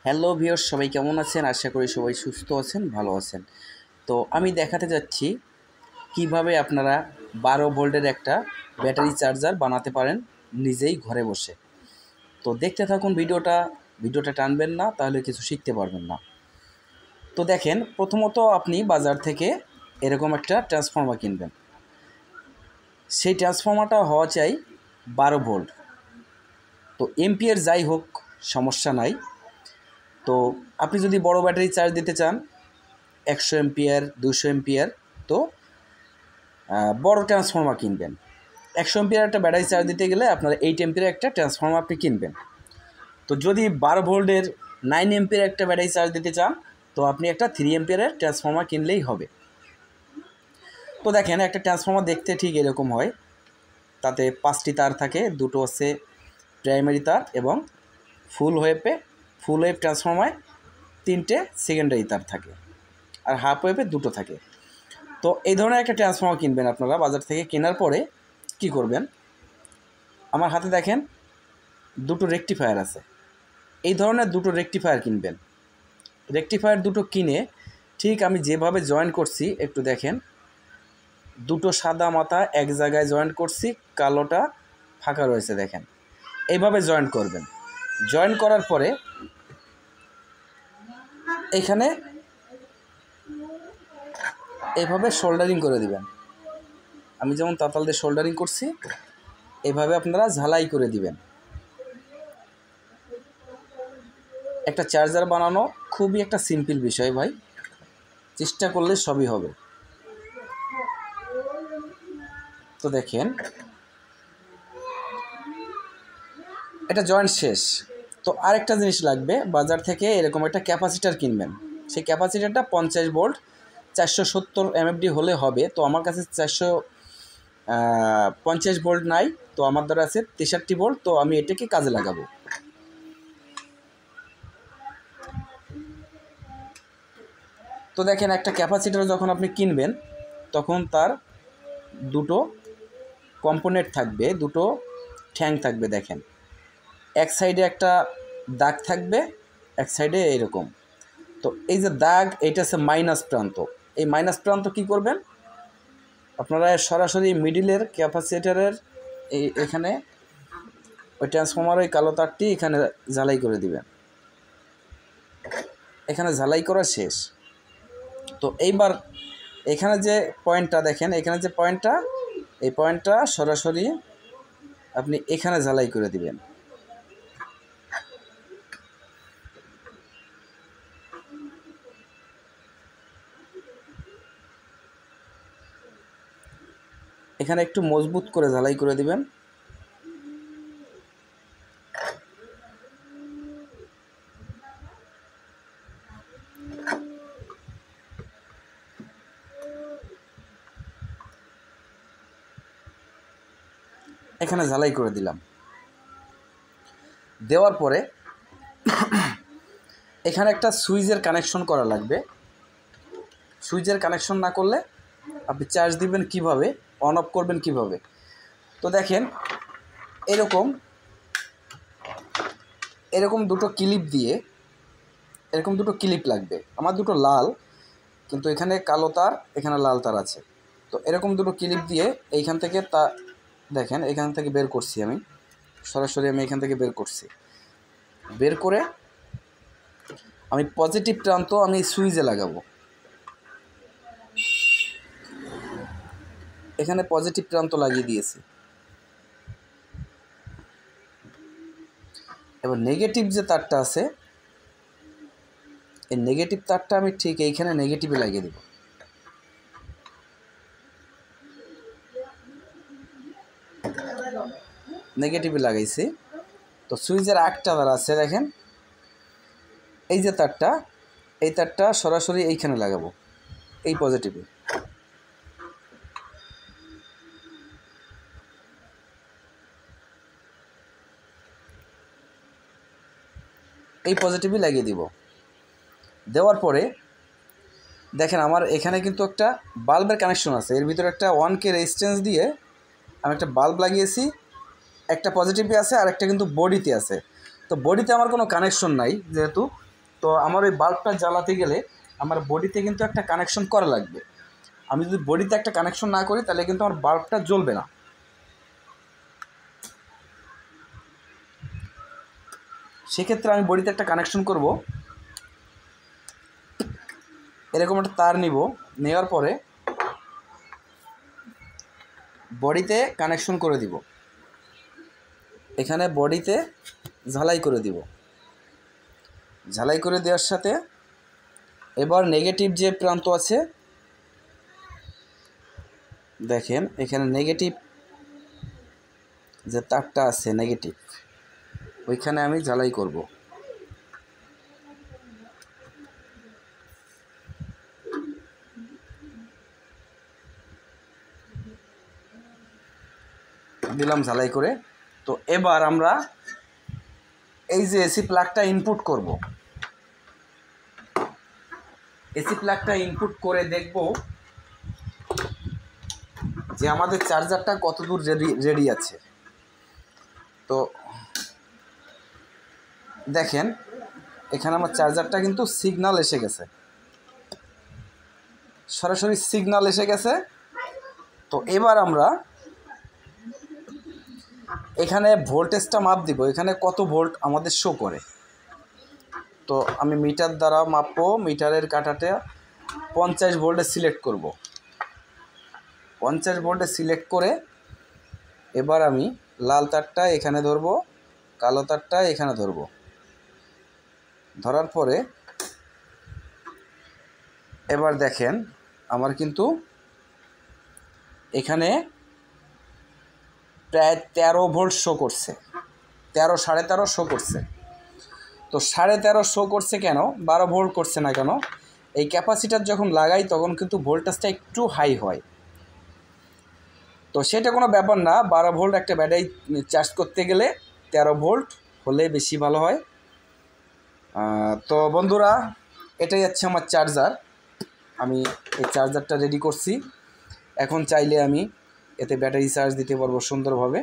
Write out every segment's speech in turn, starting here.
Hello viewers, সবাই কেমন আছেন? আশা করি সবাই সুস্থ আছেন, ভালো আছেন। তো আমি দেখাতে যাচ্ছি কিভাবে আপনারা 12 ভোল্টের একটা ব্যাটারি চার্জার বানাতে পারেন নিজেই ঘরে বসে। তো দেখতে থাকুন ভিডিওটা টানবেন না, তাহলে কিছু শিখতে পারবেন না। তো দেখেন, প্রথমত আপনি বাজার থেকে এরকম একটা ট্রান্সফর্মার কিনবেন। সেই ট্রান্সফর্মারটা হওয়া চাই 12 ভোল্ট। তো এম্পিয়ার যাই হোক, সমস্যা নাই। তো আপনি যদি বড় ব্যাটারি চার্জ দিতে চান 100 এম্পিয়ার 200 এম্পিয়ার, তো বড় ট্রান্সফর্মার কিনবেন। 100 এম্পিয়ার একটা ব্যাটারি চার্জ দিতে গেলে আপনার 8 এম্পিয়ার একটা ট্রান্সফর্মার আপনি কিনবেন। তো যদি 12 ভোল্টের 9 এম্পিয়ার একটা ব্যাটারি চার্জ দিতে চান, তো আপনি একটা 3 এম্পিয়ারের ট্রান্সফর্মার কিনলেই হবে। তো দেখেন, একটা ট্রান্সফর্মার দেখতে ঠিক এরকম হয়। তাতে 5টি তার থাকে, দুটো হচ্ছে প্রাইমারি তার এবং ফুল ওয়েভ ট্রান্সফর্মারে 3টে সেকেন্ডারি তার থাকে, আর হাফ ওয়েভে 2টো থাকে। তো এই ধরনের একটা ট্রান্সফর্মার কিনবেন আপনারা বাজার থেকে। কেনার পরে কি করবেন, আমার হাতে দেখেন দুটো রেকটিফায়ার আছে। এই ধরনের দুটো রেকটিফায়ার কিনবেন। রেকটিফায়ার দুটো কিনে ঠিক আমি যেভাবে জয়েন করছি একটু দেখেন, দুটো সাদা মাথা এক জায়গায় জয়েন করছি, কালোটা ফাঁকা রয়েছে দেখেন। এইভাবে জয়েন করবেন। জয়েন করার পরে এখানে এইভাবে সোল্ডারিং করে দিবেন। আমি যেমন তাতাল দিয়ে সোল্ডারিং করছি, এইভাবে আপনারা ঝালাই করে দিবেন। একটা চার্জার বানানো খুবই একটা সিম্পল বিষয় ভাই, চেষ্টা করলে সবই হবে। তো দেখেন, এটা জয়েন্ট শেষ। তো আরেকটা জিনিস লাগবে, বাজার থেকে এরকম একটা ক্যাপাসিটার কিনবেন। সেই ক্যাপাসিটারটা 50 ভোল্ট 470 এমএফডি হলে হবে। তো আমার কাছে 450 ভোল্ট নাই, তো আমার দ্বারা আছে 63 ভোল্ট। তো আমি এটাকে কাজে লাগাবো। তো দেখেন, একটা ক্যাপাসিটার যখন আপনি কিনবেন তখন তার দুটো কম্পোনেন্ট থাকবে, দুটো ঠ্যাং থাকবে। দেখেন, এক সাইডে একটা দাগ থাকবে, এক সাইডে এরকম। তো এই যে দাগ, এইটা হচ্ছে মাইনাস প্রান্ত। এই মাইনাস প্রান্ত কি করবেন আপনারা, সরাসরি মিডিলের ক্যাপাসিটরের এখানে ওই ট্রান্সফর্মারের কালো তারটি এখানে ঝালাই করে দিবেন। এখানে ঝালাই করা শেষ। তো এইবার এখানে যে পয়েন্টটা দেখেন, এখানে যে পয়েন্টটা, এই পয়েন্টটা সরাসরি আপনি এখানে ঝালাই করে দিবেন। এখানে একটু মজবুত করে ঝালাই করে দিবেন। এখানে ঝালাই করে দিলাম। দেওয়ার পরে এখানে একটা সুইচের কানেকশন করা লাগবে। সুইচের কানেকশন না করলে আপনি চার্জ দিবেন কিভাবে, অন অফ করবেন কিভাবে? তো দেখেন, এরকম দুটো ক্লিপ দিয়ে, এরকম দুটো ক্লিপ লাগবে। আমার দুটো লাল, কিন্তু এখানে কালো তার, এখানে লাল তার আছে। তো এরকম দুটো ক্লিপ দিয়ে এইখান থেকে দেখেন, এখান থেকে বের করছি আমি, সরাসরি আমি এখান থেকে বের করছি। বের করে আমি পজিটিভ প্রান্ত আমি সুইচে লাগাবো। এখানে পজিটিভ প্রান্ত লাগিয়ে দিয়েছি। এবার নেগেটিভ যে তারটা আছে, এই নেগেটিভ তারটা আমি ঠিক এইখানে নেগেটিভে লাগিয়ে দেব। নেগেটিভে লাগাইছি। তো সুইচের একটা তার আছে দেখেন, এই যে তারটা, এই তারটা সরাসরি এইখানে লাগাবো, এই পজিটিভে। এই পজিটিভে লাগিয়ে দিব। দেওয়ার পরে দেখেন, আমার এখানে কিন্তু একটা বাল্বের কানেকশন আছে। এর ভিতরে একটা 1K রেজিস্ট্যান্স দিয়ে আমি একটা বাল্ব লাগিয়েছি। একটা পজিটিভে আছে আর একটা কিন্তু বডিতে আছে। তো বডিতে আমার কোনো কানেকশন নাই, যেহেতু তো আমার ওই বাল্বটা জ্বালাতে গেলে আমার বডিতে কিন্তু একটা কানেকশন করা লাগবে। আমি যদি বডিতে একটা কানেকশন না করি তাহলে কিন্তু আমার বাল্বটা জ্বলবে না। সেক্ষেত্রে আমি বডিতে একটা কানেকশন করব। এরকম একটা তার নিব, নেওয়ার পরে বডিতে কানেকশন করে দিব। এখানে বডিতে ঝালাই করে দিব। ঝালাই করে দেওয়ার সাথে এবার নেগেটিভ যে প্রান্ত আছে, দেখেন এখানে নেগেটিভ যে তারটা আছে নেগেটিভ, ওইখানে আমি ঝালাই করব। দিলাম ঝালাই করে। তো এবার আমরা এই যে এসি প্লাগটা ইনপুট করব। এসি প্লাগটা ইনপুট করে দেখব যে আমাদের চার্জারটা কতদূর রেডি আছে। তো দেখেন এখানে আমার চার্জারটা কিন্তু সিগন্যাল এসে গেছে, সরাসরি সিগন্যাল এসে গেছে। তো এবার আমরা এখানে ভোল্টেজটা মাপ দিব, এখানে কত ভোল্ট আমাদের শো করে। তো আমি মিটার দ্বারা মাপবো, মিটারের কাঁটাটা 50 ভোল্টে সিলেক্ট করব। 50 ভোল্টে সিলেক্ট করে এবার আমি লাল তারটা এখানে ধরব, কালো তারটা এখানে ধরব। ধরার পরে এবার দেখেন আমার কিন্তু এখানে প্রায় 13 ভোল্ট শো করছে, 13 13.5 শো করছে। তো 13.5 শো করছে কেন, 12 ভোল্ট করছে না কেন? এই ক্যাপাসিটার যখন লাগাই তখন কিন্তু ভোল্টেজটা একটু হাই হয়। তো সেটা কোনো ব্যাপার না, 12 ভোল্ট একটা ব্যাটারি চার্জ করতে গেলে 13 ভোল্ট হলে বেশি ভালো হয়। তো বন্ধুরা, এটাই হচ্ছে আমার চার্জার। আমি এই চার্জারটা রেডি করছি। এখন চাইলে আমি এতে ব্যাটারি চার্জ দিতে পারবো সুন্দরভাবে।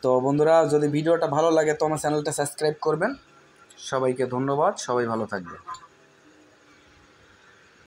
তো বন্ধুরা, যদি ভিডিওটা ভালো লাগে তো আমার চ্যানেলটা সাবস্ক্রাইব করবেন। সবাইকে ধন্যবাদ, সবাই ভালো থাকবে।